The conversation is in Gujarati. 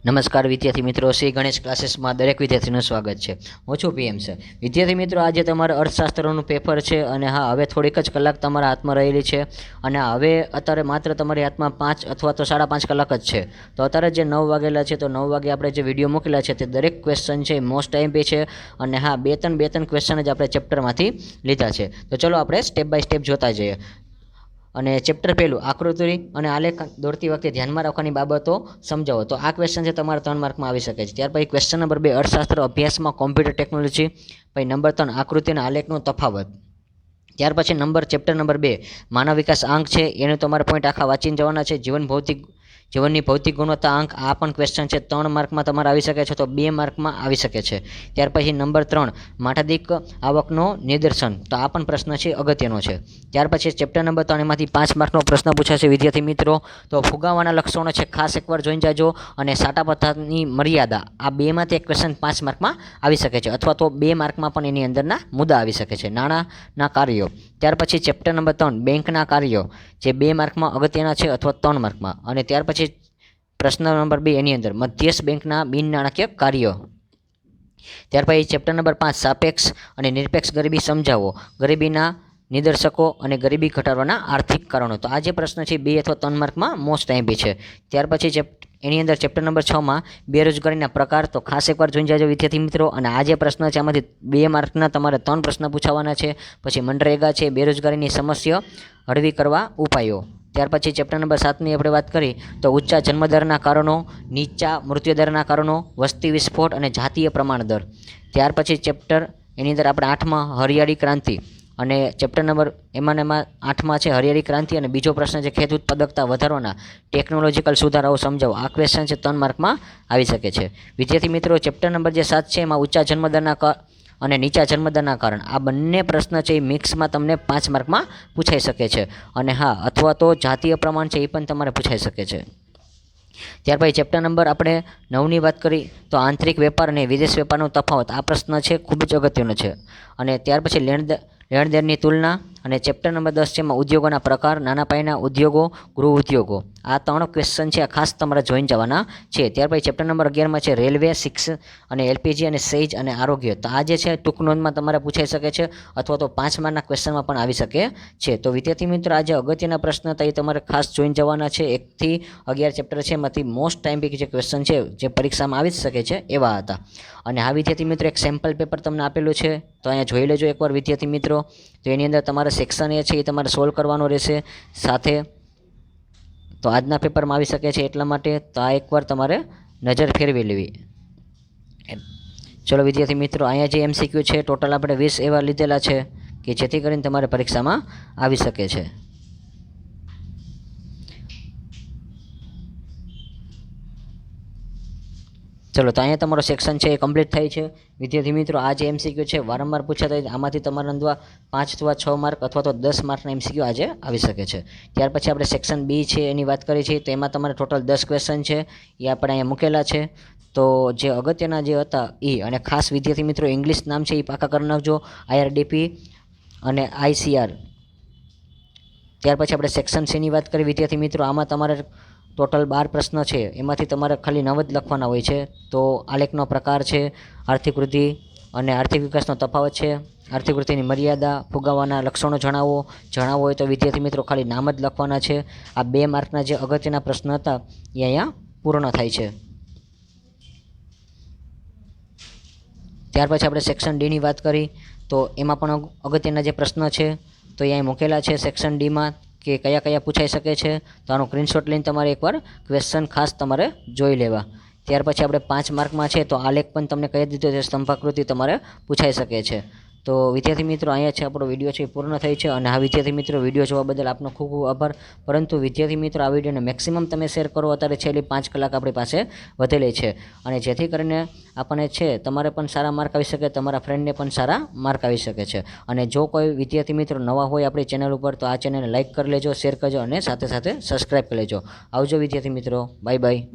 નમસ્કાર વિદ્યાર્થી મિત્રો, શ્રી ગણેશ ક્લાસીસમાં દરેક વિદ્યાર્થીનું સ્વાગત છે। હું છું પીએમ સર। વિદ્યાર્થી મિત્રો, આજે તમારે અર્થશાસ્ત્રનું પેપર છે અને હા, હવે થોડીક જ કલાક તમારા હાથમાં રહેલી છે અને હવે અત્યારે માત્ર તમારી હાથમાં 5 અથવા તો 5.5 કલાક જ છે। તો અત્યારે જે 9 વાગેલા છે, તો 9 વાગે આપણે જે વિડીયો મૂકેલા છે તે દરેક ક્વેશ્ચન છે મોસ્ટ આઈએમપી છે અને હા, બે ત્રણ ક્વેશ્ચન જ આપણે ચેપ્ટરમાંથી લીધા છે। તો ચલો આપણે સ્ટેપ બાય સ્ટેપ જોતા જઈએ। અને ચેપ્ટર પહેલું, આકૃતિ અને આલેખ દોરતી વખતે ધ્યાનમાં રાખવાની બાબતો સમજાવો। તો આ ક્વેશ્ચન છે તમારા 3 માર્કમાં આવી શકે છે। ત્યાર પછી ક્વેશ્ચન નંબર 2, અર્થશાસ્ત્ર અભ્યાસમાં કોમ્પ્યુટર ટેકનોલોજી। પછી નંબર 3, આકૃતિ અને આલેખનો તફાવત। ત્યાર પછી ચેપ્ટર નંબર 2, માનવ વિકાસ આંક છે, એનું તમારે પોઈન્ટ આખા વાંચીને જવાના છે। જીવનની ભૌતિક ગુણવત્તા આંક, આ પણ ક્વેશ્ચન છે 3 માર્કમાં તમારે આવી શકે છે, તો 2 માર્કમાં આવી શકે છે। ત્યાર પછી નંબર 3, માથાદીઠ આવકનો નિદર્શન, તો આ પણ પ્રશ્ન છે અગત્યનો છે। ત્યાર પછી ચેપ્ટર નંબર 3, એમાંથી 5 માર્કનો પ્રશ્ન પૂછાશે વિદ્યાર્થી મિત્રો। તો ફુગાવાના લક્ષણો છે, ખાસ એકવાર જોઈને જાજો, અને સાટા પથ્થરની મર્યાદા, આ બેમાંથી એક ક્વેશ્ચન 5 માર્કમાં આવી શકે છે, અથવા તો 2 માર્કમાં પણ એની અંદરના મુદ્દા આવી શકે છે। નાણાંના કાર્યો, ત્યાર પછી ચેપ્ટર નંબર 3, બેંકના કાર્યો, જે 2 માર્કમાં અગત્યના છે અથવા 3 માર્કમાં। અને ત્યાર પછી પ્રશ્ન નંબર 2, એની અંદર મધ્યસ્થ બેંકના બિન નાણાકીય કાર્યો। ત્યાર પછી ચેપ્ટર નંબર 5, સાપેક્ષ અને નિરપેક્ષ ગરીબી સમજાવો, ગરીબીના નિદર્શકો અને ગરીબી ઘટાડવાના આર્થિક કારણો। તો આ જે પ્રશ્ન છે 2 અથવા 3 માર્કમાં મોસ્ટ આઈએમપી છે। ત્યાર પછી એની અંદર ચેપ્ટર નંબર 6માં બેરોજગારીના પ્રકાર, તો ખાસ એકવાર જોઈને જાજો વિદ્યાર્થી મિત્રો। અને આ જે પ્રશ્ન છે આમાંથી 2 માર્કના તમારે 3 પ્રશ્ન પૂછાવાના છે। પછી મનરેગા છે, બેરોજગારીની સમસ્યા હળવી કરવા ઉપાયો। ત્યાર પછી ચેપ્ટર નંબર 7ની આપણે વાત કરી તો ઊંચા જન્મદરના કારણો, નીચા મૃત્યુદરના કારણો, વસ્તી વિસ્ફોટ અને જાતીય પ્રમાણ દર। ત્યાર પછી ચેપ્ટર એની અંદર આપણે 8માં હરિયાળી ક્રાંતિ, અને ચેપ્ટર નંબર એમાં 8માં છે હરિયાળી ક્રાંતિ, અને બીજો પ્રશ્ન છે ખેત ઉત્પાદકતા વધારવાના ટેકનોલોજીકલ સુધારાઓ સમજાવો। આ ક્વેશ્ચન છે 3 માર્કમાં આવી શકે છે વિદ્યાર્થી મિત્રો। ચેપ્ટર નંબર જે 7 છે એમાં ઊંચા જન્મદરના અને નીચા જન્મદરના કારણ, આ બંને પ્રશ્ન છે એ મિક્સમાં તમને 5 માર્કમાં પૂછાઈ શકે છે। અને હા, અથવા તો જાતીય પ્રમાણ છે એ પણ તમારે પૂછાઈ શકે છે। ત્યાર પછી ચેપ્ટર નંબર આપણે 9ની વાત કરી તો આંતરિક વેપાર અને વિદેશ વેપારનો તફાવત, આ પ્રશ્ન છે ખૂબ જ અગત્યનો છે। અને ત્યાર પછી લેણદેણની તુલના, અને ચેપ્ટર નંબર 10 છે એમાં ઉદ્યોગોના પ્રકાર, નાના પાયાના ઉદ્યોગો, ગૃહ ઉદ્યોગો, આ 3 ક્વેશ્ચન છે, આ ખાસ તમારે જોઈને જવાના છે। ત્યાર પછી ચેપ્ટર નંબર 11માં છે રેલવે, શિક્ષણ અને એલપીજી અને સેજ અને આરોગ્ય, તો આ જે છે ટૂંક નોંધમાં તમારે પૂછાઈ શકે છે, અથવા તો 5 માર્કના ક્વેશ્ચનમાં પણ આવી શકે છે। તો વિદ્યાર્થી મિત્રો, આ જે અગત્યના પ્રશ્ન હતા એ તમારે ખાસ જોઈને જવાના છે। 1 થી 11 ચેપ્ટર છે એમાંથી મોસ્ટ ટાઈમપી જે ક્વેશ્ચન છે જે પરીક્ષામાં આવી જ શકે છે એવા હતા। અને આ વિદ્યાર્થી મિત્રો, એક સેમ્પલ પેપર તમને આપેલું છે, તો અહીંયા જોઈ લેજો એકવાર વિદ્યાર્થી મિત્રો। તો એની અંદર તમારે સેક્શન એ છે એ તમારે સોલ્વ કરવાનો રહેશે સાથે, તો આજના પેપરમાં આવી શકે છે એટલા માટે તો આ એકવાર તમારે નજર ફેરવી લેવી। ચલો વિદ્યાર્થી મિત્રો, અહીંયા જે એમસીક્યુ છે ટોટલ આપણે 20 એવા લીધેલા છે કે જેથી કરીને તમારે પરીક્ષામાં આવી શકે છે। ચલો, તો અહીંયા તમારો સેક્શન છે એ કમ્પ્લીટ થાય છે વિદ્યાર્થી મિત્રો। આ જે એમસીક્યુ છે વારંવાર પૂછાતા હોય, આમાંથી તમારા નોંધવા 5 અથવા 6 માર્ક અથવા તો 10 માર્કના એમસીક્યુ આજે આવી શકે છે। ત્યાર પછી આપણે સેક્શન બી છે એની વાત કરી છે, તો એમાં તમારે ટોટલ 10 ક્વેશ્ચન છે એ આપણે અહીંયા મૂકેલા છે। તો જે અગત્યના જે હતા એ, અને ખાસ વિદ્યાર્થી મિત્રો ઇંગ્લિશ નામ છે એ પાકા કરી નાખજો, આઈઆરડીપી અને આઈસીઆર। ત્યાર પછી આપણે સેક્શન સીની વાત કરી વિદ્યાર્થી મિત્રો, આમાં તમારે ટોટલ 12 પ્રશ્ન છે, એમાંથી તમારે ખાલી 9 જ લખવાના હોય છે। તો આલેખનો પ્રકાર છે, આર્થિક વૃદ્ધિ અને આર્થિક વિકાસનો તફાવત છે, આર્થિક વૃદ્ધિની મર્યાદા, ફુગાવાના લક્ષણો જણાવો હોય તો વિદ્યાર્થી મિત્રો ખાલી નામ જ લખવાના છે। આ 2 માર્કના જે અગત્યના પ્રશ્ન હતા એ અહીંયા પૂર્ણ થાય છે। ત્યાર પછી આપણે સેક્શન ડીની વાત કરી તો એમાં પણ અગત્યના જે પ્રશ્ન છે તો અહીંયા મૂકેલા છે સેક્શન ડીમાં કે કયા કયા પૂછાઈ શકે છે। તો આનો સ્ક્રીનશોટ લઈને તમારે એકવાર ક્વેશ્ચન ખાસ તમારે જોઈ લેવા। ત્યાર પછી આપણે 5 માર્કમાં છે તો આલેખ પણ તમને કહી દીધો છે, સ્તંભાકૃતિ તમારે પૂછાઈ શકે છે। તો વિદ્યાર્થી મિત્રો, અહીંયા છે આપણો વિડીયો છે એ પૂર્ણ થાય છે। અને આ વિદ્યાર્થી મિત્રો, વિડીયો જોવા બદલ આપનો ખૂબ ખૂબ આભાર। પરંતુ વિદ્યાર્થી મિત્રો, આ વિડીયોને મેક્સિમમ તમે શેર કરો, અત્યારે છેલ્લી 5 કલાક આપણી પાસે વધેલી છે, અને જેથી કરીને આપણને છે તમારે પણ સારા માર્ક આવી શકે, તમારા ફ્રેન્ડને પણ સારા માર્ક આવી શકે છે। અને જો કોઈ વિદ્યાર્થી મિત્રો નવા હોય આપણી ચેનલ ઉપર, તો આ ચેનલને લાઇક કરી લેજો, શેર કરજો અને સાથે સાથે સબસ્ક્રાઈબ કરી લેજો। આવજો વિદ્યાર્થી મિત્રો, બાય બાય।